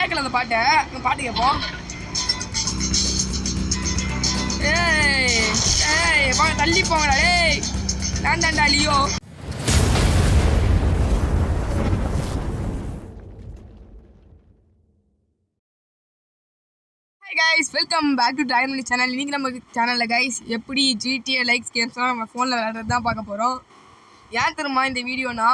கேட்கல அந்த பாட்டு கேட்போம். ஏய் வாங்க தள்ளி போங்கடா. ஏய் நான் தான்டா Leo. Guys welcome back to time channel. இன்றைக்கி நம்ம சேனலில் கைஸ் எப்படி GTA லைக்ஸ் கேம்ஸ்லாம் நம்ம ஃபோனில் விளையாடுறது தான் பார்க்க போகிறோம். ஏன் தெரியுமா இந்த வீடியோனா,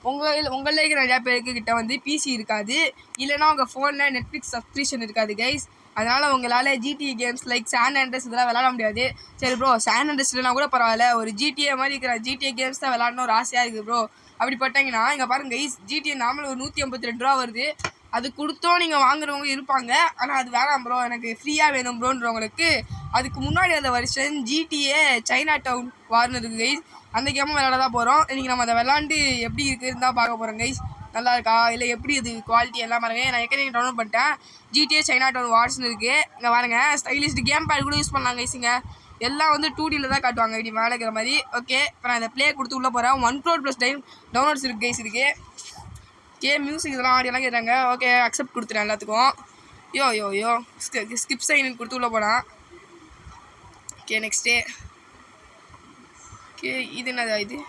உங்களில் இருக்கிற நிறையா பேருக்கு கிட்ட வந்து பிசி இருக்காது, இல்லைனா உங்கள் ஃபோனில் நெட்ஃப்ளிக்ஸ் சப்ஸ்கிரிப்ஷன் இருக்காது கைஸ். அதனால் உங்களால் GTA games like San Andreas இதெல்லாம் விளாட முடியாது. சரி ப்ரோ, சான் ஆண்ட்ரஸ் இல்லைனா கூட பரவாயில்ல, ஒரு GTA மாதிரி இருக்கிற GTA கேம்ஸ் தான் விளாடணும் ஒரு ஆசையாக இருக்குது ப்ரோ அப்படி பட்டாங்கன்னா இங்கே பாருங்கள் கைஸ், GTA நார்மல் ஒரு 152 ரூபா வருது. அது கொடுத்தோம் நீங்கள் வாங்குறவங்க இருப்பாங்க. ஆனால் அது வேணாம் ப்ரோ, எனக்கு ஃப்ரீயாக வேணும் ப்ரோன்றவங்களுக்கு அதுக்கு முன்னாடி அந்த வருஷன் GTA சைனா டவுன் வார்னு இருக்குது கைஸ். அந்த கேமும் விளையாட தான் போகிறோம். இன்றைக்கி நம்ம அதை விளாண்டு எப்படி இருக்குதுன்னு தான் பார்க்க போகிறோம் கைஸ். நல்லா இருக்கா இல்லை எப்படி இது குவாலிட்டி எல்லாம் பாருங்க. நான் ஏற்கனவே டவுன்லோட் பண்ணிட்டேன். GTA சைனா டவுன் வார்ஸ்னு இருக்குது. இங்கே பாருங்க, ஸ்டைலிஷ் கேம் பேட் கூட யூஸ் பண்ணலாம் கைஸுங்க. எல்லாம் வந்து 2Dயில் தான் காட்டுவாங்க இப்படி மேலே இருக்கிற மாதிரி. ஓகே, இப்போ நான் இந்த ப்ளே கொடுத்து உள்ளே போகிறேன். 1 crore+ டைம் டவுன்லோட்ஸ் இருக்குது கைஸ். இதுக்கு மியூசிக் இதெல்லாம் ஆடியெல்லாம் கேட்குறாங்க. ஓகே, அக்செப்ட் கொடுத்துறேன் எல்லாத்துக்கும். யோ ஸ்கிப் சைன் கொடுத்து உள்ளே போனால். Okay next. ஓகே இது என்னதா இது?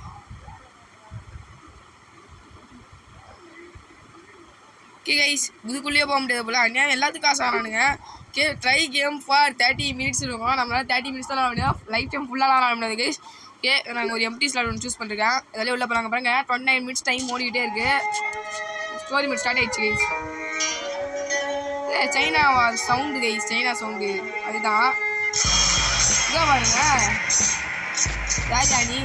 ஓகே கைஸ், இதுக்குள்ளேயே போக முடியாது போல். அந்நியம் எல்லாத்துக்கும் காசு ஆனானுங்க. Okay, try game for 30 minutes இருக்கும். நம்மளால் 30 minutes தான் விளாட முடியும். லைஃப் டைம் ஃபுல்லாக விளாட முடியாது கைஸ். ஓகே, நாங்கள் ஒரு எம்டி ஸ்லாட் ஒன்று சூஸ் பண்ணிருக்கேன். அதிலே உள்ள போகிறாங்க பாருங்க. 29 minutes டைம் ஓடிக்கிட்டே இருக்குது. ஸ்டோரி மோட் ஸ்டார்ட் ஆகிடுச்சு guys. China sound guys, China sound அதுதான். இங்கே பாருங்க, ராஜாணி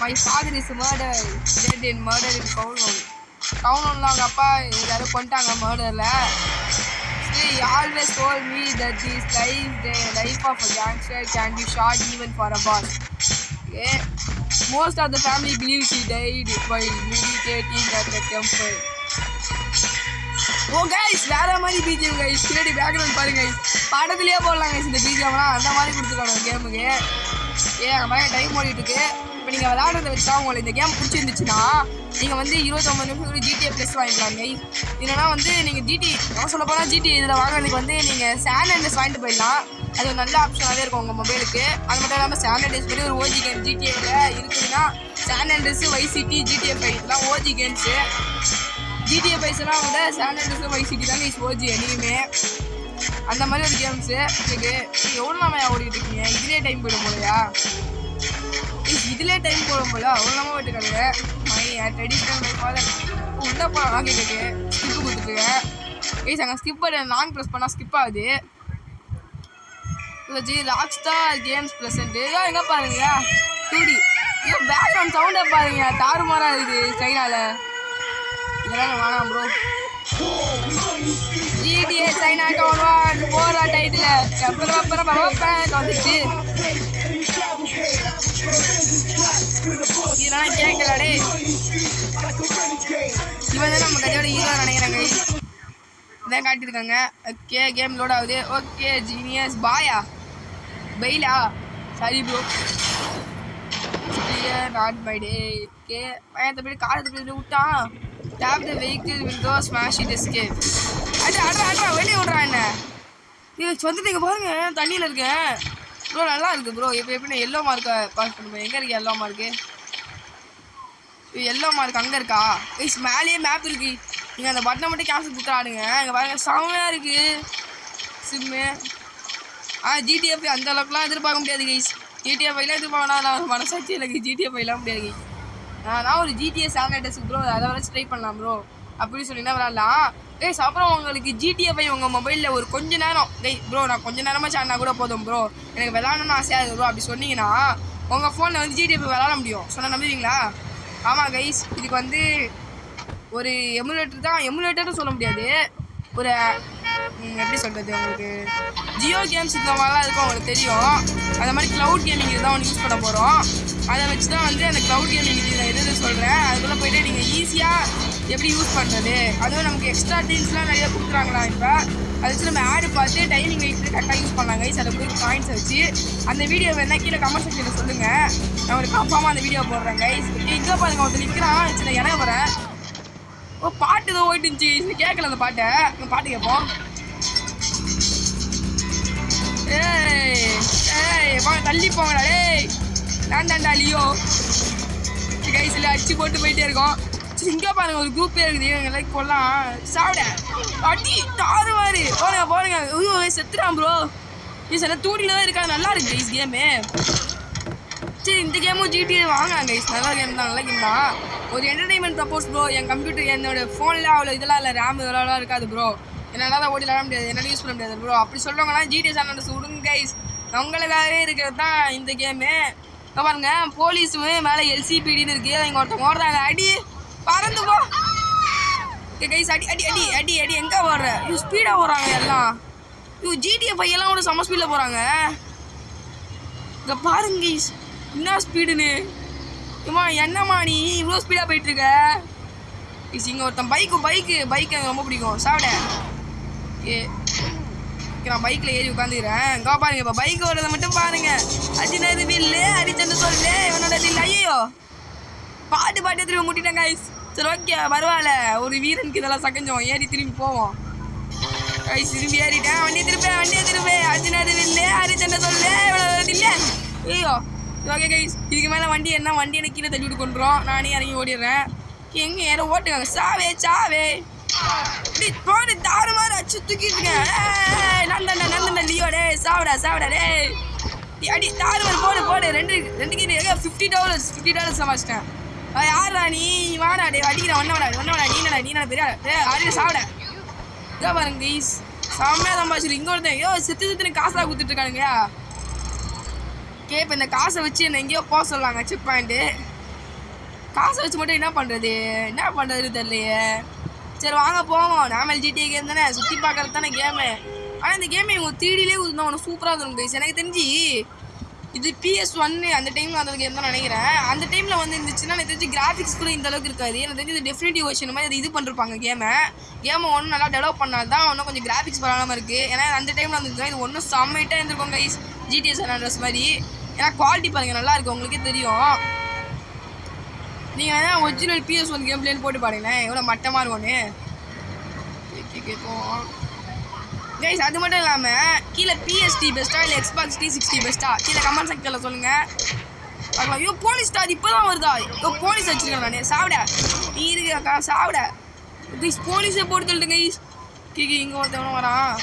my father is murder dead in murder in கவுனோன்ல அவங்க அப்பா எல்லாரும் கொண்டாங்க மர்டரில். He always told me that this life, the life of a gangster can be short even for a boss. Okay. Most of the family believes he died while meditating at the temple. O guys, வேற மாதிரி BGM guys. பின்னாடி background பாருங்க guys, படத்துலேயே போடலாம் guys இந்த பிஜிஎம்லாம். அந்த மாதிரி கொடுத்துருக்காங்க கேமுக்கு. அங்கே பாருங்க டைம் ஓடிட்டு இருக்கு. இப்போ நீங்கள் விளையாடுறத வச்சா உங்களுக்கு இந்த கேம் பிடிச்சிருந்துச்சுன்னா நீங்கள் வந்து 29 நிமிஷம் GTA ப்ளஸ் வாங்கிக்கலாம் கைஸ். இல்லைனா வந்து நீங்கள் நான் சொல்ல போனால் GTA இதில் வாங்குறதுக்கு வந்து நீங்கள் சான் ஆண்ட்ரஸ் வாங்கிட்டு போயிடலாம். அது ஒரு நல்ல ஆப்ஷனாகவே இருக்கும் உங்கள் மொபைலுக்கு. அது மட்டும் இல்லாமல் சான் ஆண்ட்ரஸ் படி ஒரு ஓஜி கேம் GTAவில் இருக்குதுன்னா San Andreas, Vice City, GTA 5 இதெல்லாம் ஓஜி கேம்ஸு. GTA 5 எல்லாம் விட சான் ஆண்ட்ரஸ், வைஸ் சிட்டி தான் கைஸ் ஓஜி எனிமே. அந்த மாதிரி ஒரு கேம்ஸு இருக்குது. எவ்வளோ நாம ஓடிட்டு இருக்கீங்க? இதிலே டைம் போயிடும் போலையா? இதிலே டைம் போடும் போல அவ்வளோ நாம போயிட்டுருக்காங்க. மை ட்ரெடிஷ்னல் மை ஃபாதர் உள்ளே போகலாம் வாங்கிட்டு ஸ்கிப்பு கொடுத்துருக்கேன் கைஸ். அங்கே ஸ்கிப் லாங் ப்ரெஸ் பண்ணால் ஸ்கிப் ஆகுது. ராக்ஸ்டார் கேம்ஸ் ப்ரெசென்ட்டு எங்கே பாருங்க 2D. பேக்ரவுண்ட் சவுண்டை பாருங்க, தாறுமாறாக இருக்குது சைனாவில். இதெல்லாம் வேணாம் ப்ரோ. GTA சைனா டவுன் போகிற டைட்டில் அப்புறம் வந்துச்சு. இதெல்லாம் கேட்கலாடே. இவன் தான் நம்ம கதையோட ஹீரோ நினைக்கிறாங்க. இதான் காட்டியிருக்காங்க. ஓகே, கேம் லோட் ஆகுது. ஓகே ஜீனியஸ் பாயா பெயிலா sorry bro, not my day. Okay, பயத்தப்படி காலத்தை விட்டான். Tap the vehicle window smash it escape. அட்ரா வெளியே விட்றான் என்ன? இது வந்துட்டு இங்கே பாருங்க, தண்ணியில் இருக்கேன் ப்ரோ. நல்லா இருக்குது ப்ரோ. இப்போ எப்படி எல்லோ மார்க்கை பாஸ் பண்ணுவேன்? எங்கே இருக்கு எல்லோ மார்க்கு? எல்லோ மார்க் அங்கே இருக்கா கைஸ்? மேலேயே மேப் இருக்குது. நீங்கள் அந்த பட்டனை மட்டும் கேன்சல் கொடுத்துறாடுங்க. இங்கே பாருங்க, செம்மையாக இருக்குது சிம்மு. GTA 5 அந்த அளவுக்குலாம் எதிர்பார்க்க முடியாது கைஸ். GTA 5லாம் எதிர்பார்க்கணும். நான் மனசாட்சி எனக்கு GTA 5லாம் முடியாது கைஸ். நான் ஒரு GTA சான் ஆண்ட்ரஸ் ப்ரோ, அதை வச்சு ட்ரை பண்ணலாம் ப்ரோ அப்படின்னு சொன்னீங்கன்னா விளாட்லாம் கைஸ். அப்புறம் உங்களுக்கு GTA 5 உங்கள் மொபைலில் ஒரு கொஞ்ச நேரம் ப்ரோ, நான் கொஞ்சம் நேரமாக சாடினா கூட போதும் ப்ரோ, எனக்கு விளாடணும்னு ஆசையாக இருக்குது ப்ரோ அப்படி சொன்னீங்கன்னா உங்கள் ஃபோனில் வந்து GTA 5 விளாட முடியும். சொன்னால் நம்புவீங்களா? ஆமாம் கைஸ், இதுக்கு வந்து ஒரு எமுலேட்டர் தான். எமுலேட்டர்னு சொல்ல முடியாது, ஒரு எப்படி சொல்கிறது, உங்களுக்கு ஜியோ கேம்ஸ் இந்த மாதிரிலாம் இருக்கும் உங்களுக்கு தெரியும். அந்த மாதிரி க்ளவுட் கேமிங் இதுதான் ஒன்று யூஸ் பண்ண போகிறோம். அதை வச்சு தான் வந்து அந்த க்ளவுட் கேமிங் நான் எது சொல்கிறேன். அதுக்குள்ளே போய்ட்டு நீங்கள் ஈஸியாக எப்படி யூஸ் பண்ணுறது, அதுவும் நமக்கு எக்ஸ்ட்ரா டீல்ஸ்லாம் நிறையா கொடுக்குறாங்களா. இப்போ அதை வச்சு நம்ம ஆடு பார்த்து டைமிங் வெயிட் கரெக்டாக யூஸ் பண்ணலாம் கைஸ். அதை போய் பாயிண்ட்ஸை வச்சு அந்த வீடியோ வேணால் கீழே கமெண்ட் செக்ஷனில் சொல்லுங்கள். நான் ஒரு கன்ஃபார்மாக அந்த வீடியோ போடுறேன் கைஸ். இங்கே பாருங்க, ஒருத்தர் நிற்கிறான். சரி இறங்க போகிறேன். ஓ பாட்டு ஏதோ ஓயிட்டு இருந்துச்சு, கேட்கல அந்த பாட்டை. பாட்டு கேட்போம். ஏய் போங்க, தள்ளி போங்கடா. ஏய் நான் தாண்டா லியோ. கைஸில் அடிச்சு போட்டு போயிட்டே இருக்கோம். சரி இங்கே பாருங்க, ஒரு குரூப்பே இருக்குது. எங்கள் லைக் போடலாம். சாப்பிட அடி தாறு மாதிரி போடுங்க போடுங்க. ஐயோ செத்துறான் ப்ரோ. இது சில தூடியில் தான் இருக்கா. நல்லா இருக்கு கைஸ் கேமு. சரி இந்த கேமும் ஜிடிஏ வாங்கலாம் கைஸ். நல்ல கேம் தான், நல்ல கேம் தான். ஒரு என்டர்டைன்மெண்ட் ப்ரப்போஸ் ப்ரோ. என் கம்ப்யூட்டர் என்னோட ஃபோனில் அவ்வளோ இதெல்லாம் இல்லை, ரேம் இதெல்லாம் இருக்காது ப்ரோ. என்னால் தான் ஓடி விளாட முடியாது, என்னால் யூஸ் பண்ண முடியாது ப்ரோ. அப்படி சொல்கிறவங்கன்னா ஜிடிஏ சேனல் விடுங்க கைஸ். உங்களுக்காகவே இருக்கிறது தான் இந்த கேமு. இப்போ பாருங்க, போலீஸுமே மேலே எல்சிபிடின்னு இருக்குது. இங்கே ஒருத்தவங்க ஓடுறாங்க. அடி பறந்து போ கைஸ். அடி அடி அடி அடி அடி. எங்கே ஓடுற? இவங்க ஸ்பீடாக ஓடுறாங்க எல்லாம். இவங்க ஜிடிஏ பையெல்லாம் கூட செம்ம ஸ்பீடில் போகிறாங்க. இங்கே பாருங்க கைஸ், என்ன ஸ்பீடுன்னு. ஏம்மா என்னம்மா நீ இவ்வளோ ஸ்பீடாக போயிட்டுருக்க? கைஸ் இங்கே ஒருத்தன் பைக்கு எனக்கு ரொம்ப பிடிக்கும். சாப்பிட ஓகே நான் பைக்கில் ஏறி உட்காந்துக்கிறேன். இங்கே பாருங்க, இப்போ பைக் ஓடுறதை மட்டும் பாருங்க. அஜினது வில்லு அரிச்சந்து சொல்லு இவனோட வில்லு. ஐயோ பாட்டு திரும்பி முட்டிட்டேன் கைஸ். சரி ஓகே பரவாயில்ல, ஒரு வீரனுக்கு இதெல்லாம் சகஞ்சோம். ஏறி திரும்பி போவோம் கைஸ். திரும்பி ஏறிட்டேன். வண்டியை திருப்பி அஜினது வில்லு அரிச்சந்து சொல்லு இவனோட இல்லை. ஐயோ ஓகே கைஸ், இதுக்கு மேலே வண்டி என்ன கீழே தள்ளி விட்டு கொண்டுறோம். நானே இறங்கி ஓடிடுறேன். எங்கே யாரோ ஓட்டுக்காங்க. சாவே போடு தாறு மாதிரி அச்சு தூக்கிட்டு இருக்கேன். நந்தண்டா லியோ டே. சாவிடா டே. அடி தாறு மாதிரி போடு. ரெண்டு $50 சமாளிச்சிட்டேன். யாரா நீ? வாடா டே அடிக்கிறேன். ஒன்னவாடா நீ பெரிய அடி சாவிட. இதோ பாருங்க கைஸ், செம்மையாக சம்பாதிச்சிரு. இங்கே ஒருத்தன் ஐயோ செத்துன்னு காசாக கொடுத்துட்டு இருக்கானுங்கயா. ஓகே இப்போ இந்த காசை வச்சு என்ன எங்கேயோ போக சொல்லாங்க செக் பாயிண்ட்டு. காசை வச்சு மட்டும் என்ன பண்ணுறது தெரியலையே. சரி வாங்க போவோம். நாமல் ஜிடிஏ கேம் தானே, சுற்றி பார்க்கறது தானே கேமு. ஆனால் இந்த கேமை இவங்க 3Dலே ஊதுனா ஒன்று சூப்பராக இருக்கும் கைஸ். எனக்கு தெரிஞ்சு இது PS1 அந்த டைமில் அந்த கேம் தான் நினைக்கிறேன். அந்த டைமில் வந்து இருந்துச்சுன்னா எனக்கு தெரிஞ்சு கிராஃபிக்ஸ் கூட இந்த அளவுக்கு இருக்காது. எனக்கு தெரிஞ்சு இது டெஃபினிட்டிவ் வெர்ஷன் மாதிரி இது பண்ணிருப்பாங்க. கேமை ஒன்றும் நல்லா டெவலப் பண்ணால் தான் ஒன்றும் கொஞ்சம் கிராஃபிக்ஸ் பரவாயில்லாமல் இருக்குது. ஏன்னா அந்த டைமில் வந்து இது ஒன்றும் செம்மைட்டாக இருந்திருக்கும் கைஸ், ஜிடிஏ San Andreas மாதிரி. ஏன்னா குவாலிட்டி பாருங்கள் நல்லா இருக்குது, உங்களுக்கே தெரியும். நீங்கள் ஒரிஜினல் PS1 கேம் பிளேன்னு போட்டு பாருங்களேன் எவ்வளோ மட்டமாக இருக்கும்னு. கேட்போம் கைஸ். அது மட்டும் இல்லாமல் கீழே PST பெஸ்ட்டா இல்லை Xbox 360 பெஸ்ட்டா கீழே கமெண்ட் செக்ஷனில் சொல்லுங்கள் பார்க்கலாம். ஐயோ போலீஸ்டா, அது இப்போ தான் வருதா? ஐயோ போலீஸ் வச்சுருக்கேன் நான். சாப்பிட நீ இருக்காக்கா சாப்பிட கைஸ். போலீஸே போட்டு சொல்லிட்டு கைஸ். இங்கே ஒருத்தவனும் வரான்.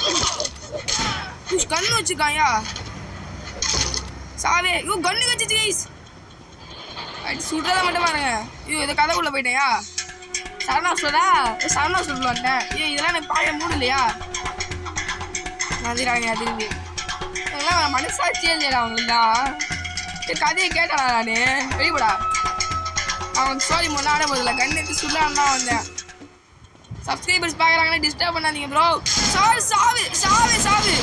கண்ணு வச்சுருக்காயா சாவே. ஐயோ கண்ணு வச்சுச்சு கைஸ். சுடுறத மட்டும் பாருங்க. ஐயோ இதை கதைக்குள்ளே போயிட்டேயா? சரணா சொல்லுவான்ட்டேன். ஐயோ இதெல்லாம் எனக்கு பார்க்க மூடு இல்லையா? நதிராங்க திரும்பி இதெல்லாம் மனசாட்சியே இல்லையா அவங்களுக்குதான்? கதையை கேட்டாடா நான் வெளிப்படா. அவன் சோரி முன்னாட போதில்ல கண்ணு எடுத்து சுடலான்னு தான் வந்தேன். சப்ஸ்கிரைபர்ஸ் பார்க்குறாங்கன்னா டிஸ்டர்ப் பண்ணாதீங்க ப்ரோ. சாவு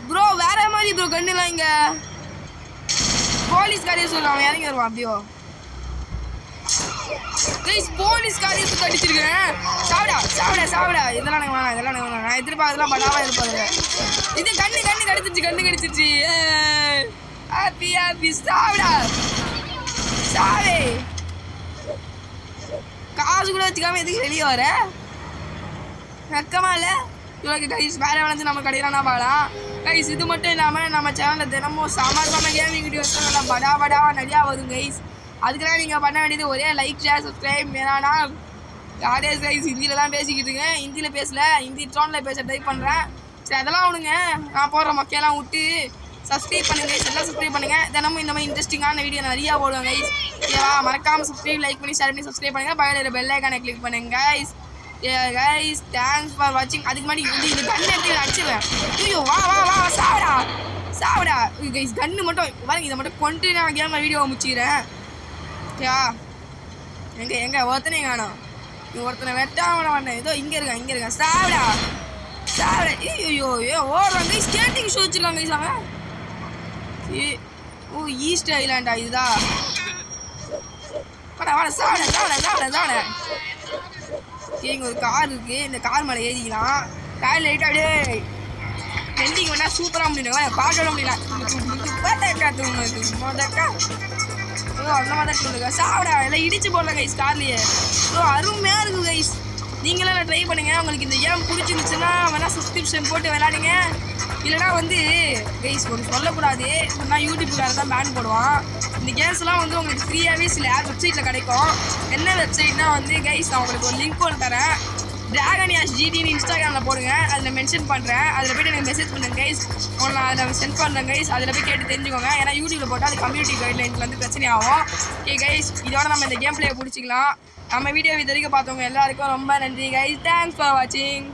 ப்ரோ. வேற மாதிரி ப்ரோ கண்ணுலாம் இங்கே போலீஸ்காரே சொல்லுவான். அவன் இறங்கி வருவான் அப்படியோ கைஸ். போலீஸ்காரே சுற்றி அடிச்சிருக்கேன். சாப்பிடா இதெல்லாம் எனக்கு வேணாம். நான் எதிர்பார்க்க அதெல்லாம் படாமல் இருப்பாங்க. இது கண்ணு கடிச்சிருச்சு. ஹாப்பி சாவிடா சாவே. காசு கூட வச்சுக்காம எதுக்கு வெளியே வர? வெக்கமா இல்லை இவ்வளோ கைஸ்? வேற வளர்ந்து நம்ம கடையிலாம் பார்க்கலாம் கைஸ். இது மட்டும் இல்லாமல் நம்ம சேனலில் தினமும் சமாதான கேமிங் வீடியோஸ் நல்லா படாவா நிறையா வரும் கைஸ். அதுக்கெல்லாம் நீங்கள் பண்ண வேண்டியது ஒரே லைக் ஷேர் சப்ஸ்கிரைப். ஏன்னா யாரே கைஸ் ஹிந்தியில் தான் பேசிக்கிட்டு இருக்கேன். ஹிந்தியில் பேசல, ஹிந்தி டோனில் பேச ட்ரை பண்ணுறேன். சரி அதெல்லாம் விடுங்க. நான் போடுற மக்களெல்லாம் விட்டு சப்ஸ்கிரைப் பண்ணுங்க கைஸ். எல்லாம் சப்ஸ்கிரைப் பண்ணுங்கள். தினமும் இந்த மாதிரி இன்ட்ரெஸ்டிங்கான வீடியோ நிறையா போடுவேன் கைஸ். ஓகேவா? மறக்காமல் சப்ஸ்கிரைப் லைக் பண்ணி ஷேர் பண்ணி சப்ஸ்கிரைப் பண்ணுங்கள். பக்கத்தில் பெல் ஐக்கானை கிளிக் பண்ணுங்க கைஸ். கைஸ் தேங்க்ஸ் ஃபார் வாட்சிங். அதுக்கு முன்னாடி இது கண்ணு எடுத்து அடிச்சிடுவேன். ஐயோ வா சாவிடா கைஸ். கண்ணு மட்டும் பாருங்க, இதை மட்டும் கொண்டு நான் கேமில் வீடியோவை முடிச்சுக்கிறேன். ஓகேவா? எங்கே ஒருத்தனையும் காணும். ஒருத்தனை வெட்டாம வந்தேன். ஏதோ இங்கே இருக்கான். சாவிடா ஐயோ ஓடுறான் கைஸ். ஸ்கேட்டிங் ஷோ வச்சுருக்காங்க கைஸ். அவன் ஓ ஈஸ்ட் ஐலாண்டா இதுதான். வாடா சாவிட. இங்கே ஒரு கார் இருக்குது. இந்த கார் மேலே ஏறிக்கலாம். கார் லைட்டாக அப்படியே வெண்டிங் வேணா சூப்பராக முடியும். பார்க்க முடியல. அந்த மாதிரி தான் சொல்லுங்க சாப்பிடா எல்லாம் இடிச்சு போடலாம் கைஸ் கார்லேயே அருமையாக இருக்குது கைஸ். நீங்களும் ட்ரை பண்ணுங்கள். உங்களுக்கு இந்த கேம் பிடிச்சிருந்துச்சுன்னா வேணால் சப்ஸ்கிரிப்ஷன் போட்டு விளையாடுங்க. இல்லைனா வந்து கைஸ் ஒன்று சொல்லக்கூடாது, நான் யூடியூப்கார தான் பேன் போடுவான். இந்த கேம்ஸ்லாம் வந்து உங்களுக்கு ஃப்ரீயாகவே சில வெப்சைட்டில் கிடைக்கும். என்ன வெப்சைட்னா வந்து கைஸ் நான் உங்களுக்கு ஒரு லிங்க் ஒன்று தரேன். டிராகன் யாஷ் ஜிடின்னு இன்ஸ்டாகிராமில் போடுங்க, அதில் மென்ஷன் பண்ணுறேன். அதில் போய்ட்டு எனக்கு மெசேஜ் பண்ணுங்க கைஸ், உங்களை நான் அதில் சென்ட் பண்ணுறேன் கைஸ். அதில் போய் கேட்டு தெரிஞ்சுக்கோங்க. ஏன்னா யூடியூப்பில் போட்டால் அது கம்யூனிட்டி கைட்லைன்ஸில் வந்து பிரச்சனை ஆகும். ஓகே கைஸ், இதோட நம்ம இந்த கேம் பிளேயை பிடிச்சிக்கலாம். நம்ம வீடியோ இது வரைக்கும் பார்த்தவங்க எல்லாருக்கும் ரொம்ப நன்றி கைஸ். தேங்க்ஸ் ஃபார் வாட்சிங்.